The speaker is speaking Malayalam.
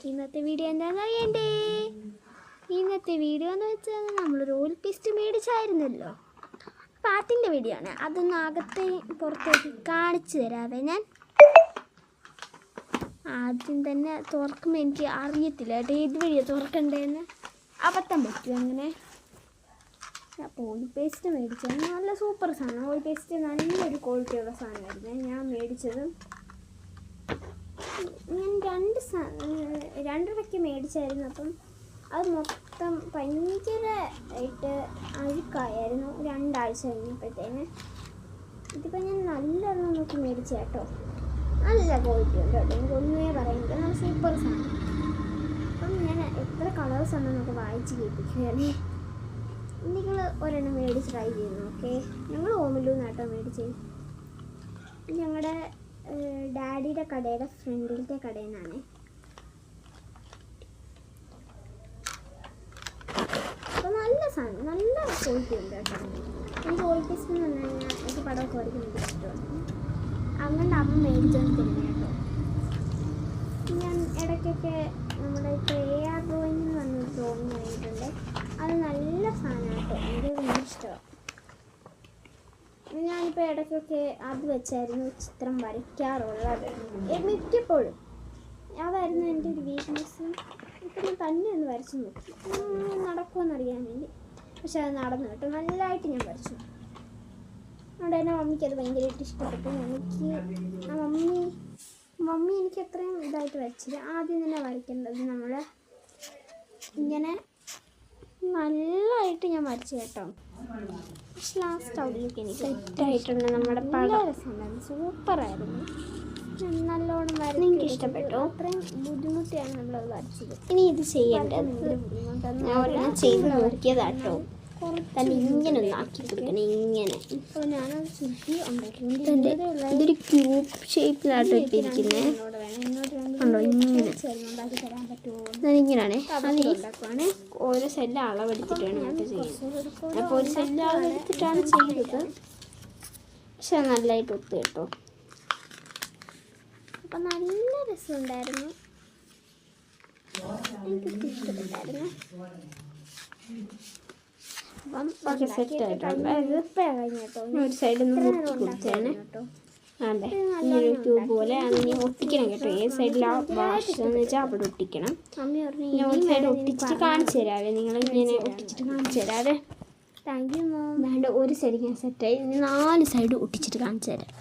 ഇന്നത്തെ വീഡിയോ എന്താണെന്ന് അറിയണ്ടേ? ഇന്നത്തെ വീഡിയോ എന്ന് വെച്ചാൽ നമ്മളൊരു ഓയിൽ പേസ്റ്റ് മേടിച്ചായിരുന്നല്ലോ, പാട്ടിൻ്റെ വീഡിയോ ആണ്. അതൊന്ന് അകത്തെ പുറത്തേക്ക് കാണിച്ചു തരാവേ. ഞാൻ ആദ്യം തന്നെ തുറക്കുമ്പോൾ എനിക്ക് അറിയത്തില്ല കേട്ടോ ഏത് വഴിയാണ് തുറക്കണ്ടേന്ന്, അബദ്ധം പറ്റും അങ്ങനെ. അപ്പോൾ ഓയിൽ പേസ്റ്റ് മേടിച്ചത് നല്ല സൂപ്പർ സാധനം. ഓയിൽ പേസ്റ്റ് നല്ലൊരു ക്വാളിറ്റിയുള്ള സാധനമായിരുന്നു ഞാൻ മേടിച്ചത്. ഞാൻ രണ്ട് രൂപയ്ക്ക് മേടിച്ചായിരുന്നു. അപ്പം അത് മൊത്തം ഭയങ്കരമായിട്ട് അഴുക്കായിരുന്നു 2 ആഴ്ച കഴിഞ്ഞപ്പോഴത്തേന്. ഇതിപ്പോൾ ഞാൻ നല്ലെണ്ണം നോക്കി മേടിച്ച കേട്ടോ, നല്ല ക്വാളിറ്റി ഉണ്ട് കേട്ടോ. എനിക്ക് ഒന്നേ പറയുന്നത് നല്ല സൂപ്പർ സാധനം. അപ്പം ഞാൻ എത്ര കളേഴ്സ് ഉണ്ടെന്നൊക്കെ വായിച്ച് കേൾപ്പിക്കുകയാണ്. നിങ്ങൾ ഒരെണ്ണം മേടിച്ച് ട്രൈ ചെയ്യുന്നു. ഓക്കെ, ഞങ്ങൾ ഓമിലൂന്ന് കേട്ടോ മേടിച്ചത്. ഞങ്ങളുടെ ഡാഡിയുടെ കടയുടെ ഫ്രണ്ടിലത്തെ കടയിൽ നിന്നാണ്. അപ്പോൾ നല്ല സാധനം, നല്ല ക്വാളിറ്റി ഉണ്ട് കേട്ടോ. എനിക്ക് ഓയിൽ പേസ്റ്റ് എന്ന് പറഞ്ഞു കഴിഞ്ഞാൽ എനിക്ക് പടമൊക്കെ വരയ്ക്കുന്നത് ഇഷ്ടമാണ്. അങ്ങനെ അമ്മ മേടിച്ചോണ്ട് തന്നെ കേട്ടോ. ഞാൻ ഇടയ്ക്കൊക്കെ നമ്മുടെ ഇപ്പോൾ AR ഡ്രോയിങ് എന്ന് പറഞ്ഞൊരു ഡ്രോയിങ് ഇറങ്ങിയിട്ടുണ്ട്. അത് നല്ല സാധനം കേട്ടോ, എനിക്ക് ഭയങ്കര ഇഷ്ടമാണ്. ഞാനിപ്പോൾ ഇടയ്ക്കൊക്കെ അത് വെച്ചായിരുന്നു ചിത്രം വരയ്ക്കാറുള്ളത് മിക്കപ്പോഴും. അതായിരുന്നു എൻ്റെ ഒരു വീക്ക്നെസ്. ഇപ്പം ഞാൻ തന്നെ ഒന്ന് വരച്ച് നോക്കി നടക്കുമെന്നറിയാൻ വേണ്ടി. പക്ഷെ അത് നടന്നു കേട്ടോ, നല്ലതായിട്ട് ഞാൻ വരച്ചു. അതുകൊണ്ട് തന്നെ മമ്മിക്ക് അത് ഭയങ്കരമായിട്ട് ഇഷ്ടപ്പെട്ടു. മമ്മി എനിക്ക് അത്രയും ഇതായിട്ട് വരച്ചില്ല. ആദ്യം തന്നെ വരയ്ക്കേണ്ടത് നമ്മൾ ഇങ്ങനെ നല്ലതായിട്ട് ഞാൻ വരച്ചു കേട്ടോ. പക്ഷെ ലാസ്റ്റ് അവിടേക്ക് എനിക്ക് സെറ്റായിട്ടുണ്ട്. നമ്മുടെ പടം രസമുണ്ടായിരുന്നു, സൂപ്പറായിരുന്നു. നല്ലോണം വരച്ച് എനിക്ക് ഇഷ്ടപ്പെട്ടു. അത്രയും ബുദ്ധിമുട്ടിയാണ് നമ്മളത് വരച്ചത്. ഇനി ഇത് ചെയ്യേണ്ടത് ഞാൻ ഒരെണ്ണം ചെയ്ത് നോക്കിയതാട്ടോ. തന്നെ ഇങ്ങനെ ഒന്ന് ആക്കി കൊടുക്കണം, ഇങ്ങനെ. ഇപ്പോൾ ഞാനത് ചുറ്റി ഉണ്ടാക്കിയിട്ടുണ്ട്. ഇതൊരു ക്യൂബ് ഷേപ്പിലാട്ടോ ഇട്ടിരിക്കുന്നത് ഉണ്ടോ, ഇങ്ങനെ ഇങ്ങനെയാണ്. അത് ഓരോ സെല്ല് അളവെടുത്തിട്ട് വേണം നമുക്ക് ചെയ്യാൻ. അപ്പോൾ ഒരു സെല്ല് അളവെടുത്തിട്ടാണ് ചെയ്തത്. പക്ഷെ നല്ലതായിട്ട് ഒത്തു കേട്ടോ. അപ്പം നല്ല രസമുണ്ടായിരുന്നു, എനിക്ക് ഇഷ്ടപ്പെട്ടായിരുന്നു. അപ്പം ഒക്കെ സെറ്റ് ആയിട്ടുണ്ട്. ഒരു സൈഡിൽ നിന്ന് മുട്ടി കൊടുത്താണ് അതെ, ഇങ്ങനെ ട്യൂബ് പോലെ അതിങ്ങനെ ഒട്ടിക്കണം കേട്ടോ. ഏത് സൈഡിലാണ് വാഷ് എന്ന് വെച്ചാൽ അവിടെ ഒട്ടിക്കണം. പിന്നെ ഒരു സൈഡ് ഒട്ടിച്ചിട്ട് കാണിച്ചു തരാവേ, നിങ്ങൾ ഇങ്ങനെ ഒട്ടിച്ചിട്ട് കാണിച്ചു തരാവേ. Thank you ma'am. വേണ്ട, ഒരു സൈഡ് ഞാൻ സെറ്റായി, 4 സൈഡ് ഒട്ടിച്ചിട്ട് കാണിച്ചു തരാം.